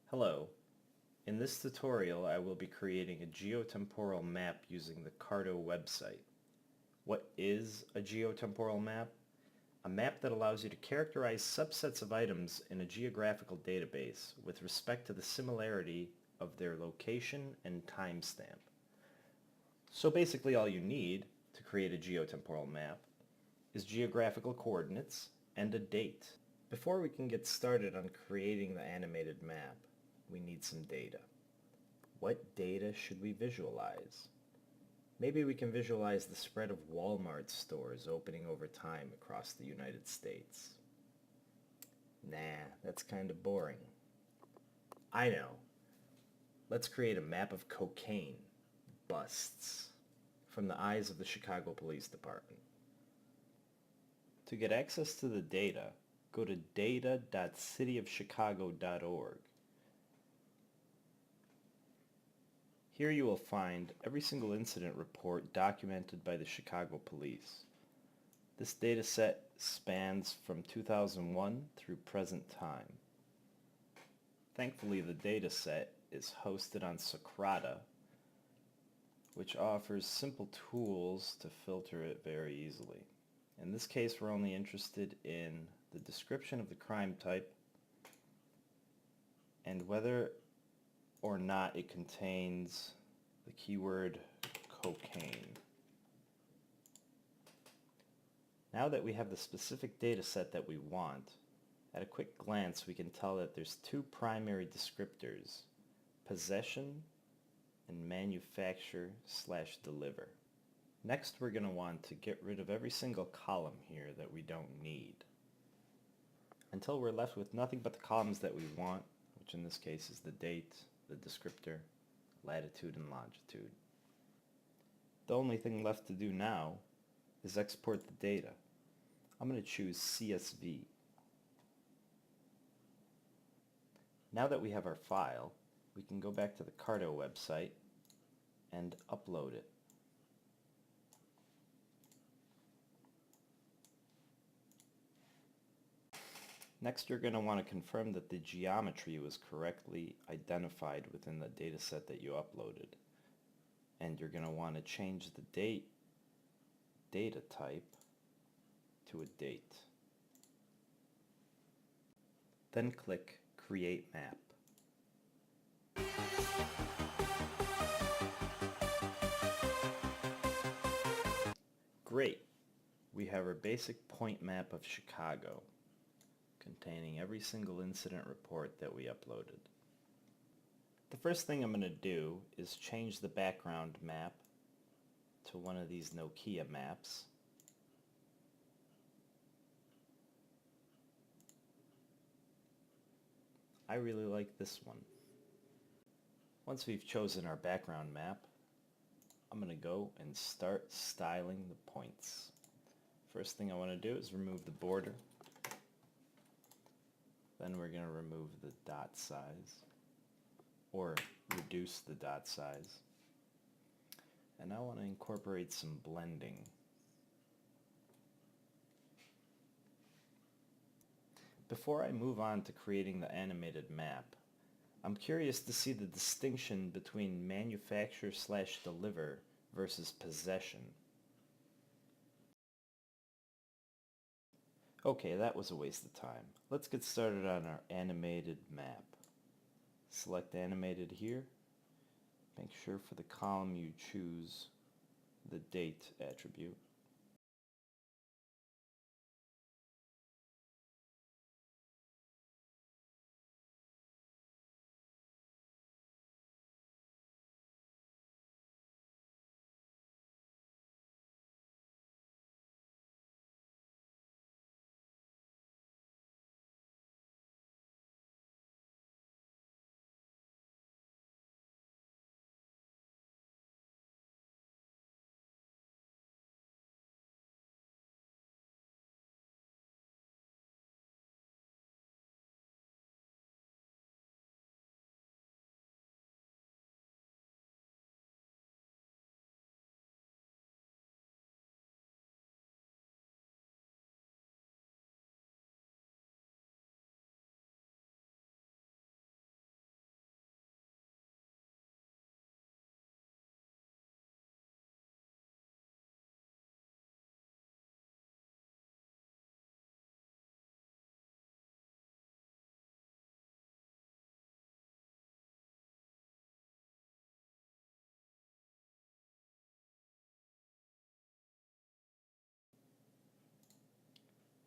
Hello. In this tutorial I will be creating a geotemporal map using the CARTO website. What is a geotemporal map? A map that allows you to characterize subsets of items in a geographical database with respect to the similarity of their location and timestamp. So basically all you need to create a geotemporal map is geographical coordinates and a date. Before we can get started on creating the animated map, we need some data. What data should we visualize? Maybe we can visualize the spread of Walmart stores opening over time across the United States. Nah, that's kind of boring. I know. Let's create a map of cocaine busts from the eyes of the Chicago Police Department. To get access to the data, go to data.cityofchicago.org. Here you will find every single incident report documented by the Chicago Police. This data set spans from 2001 through present time. Thankfully, the data set is hosted on Socrata, which offers simple tools to filter it very easily. In this case, we're only interested in the description of the crime type and whether or not it contains the keyword cocaine. Now that we have the specific data set that we want, at a quick glance we can tell that there's two primary descriptors, possession and manufacture/deliver. Next we're going to want to get rid of every single column here that we don't need, until we're left with nothing but the columns that we want, which in this case is the date, the descriptor, latitude and longitude. The only thing left to do now is export the data. I'm going to choose CSV. Now that we have our file, we can go back to the CARTO website and upload it. Next, you're going to want to confirm that the geometry was correctly identified within the dataset that you uploaded. And you're going to want to change the data type to a date. Then click Create Map. Great! We have our basic point map of Chicago, containing every single incident report that we uploaded. The first thing I'm going to do is change the background map to one of these Nokia maps. I really like this one. Once we've chosen our background map, I'm going to go and start styling the points. First thing I want to do is remove the border. Then we're going to remove the dot size, or reduce the dot size. And I want to incorporate some blending. Before I move on to creating the animated map, I'm curious to see the distinction between manufacture/deliver versus possession. Okay, that was a waste of time. Let's get started on our animated map. Select animated here. Make sure for the column you choose the date attribute.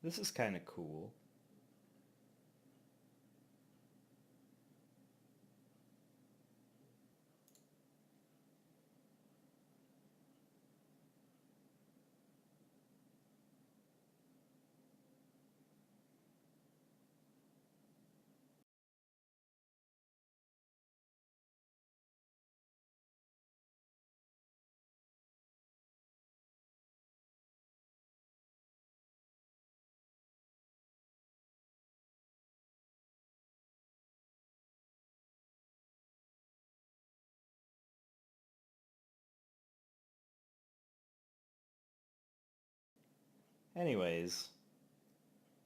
This is kind of cool. Anyways,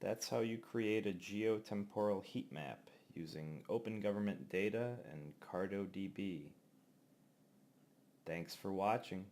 that's how you create a geotemporal heat map using open government data and CARTO DB. Thanks for watching.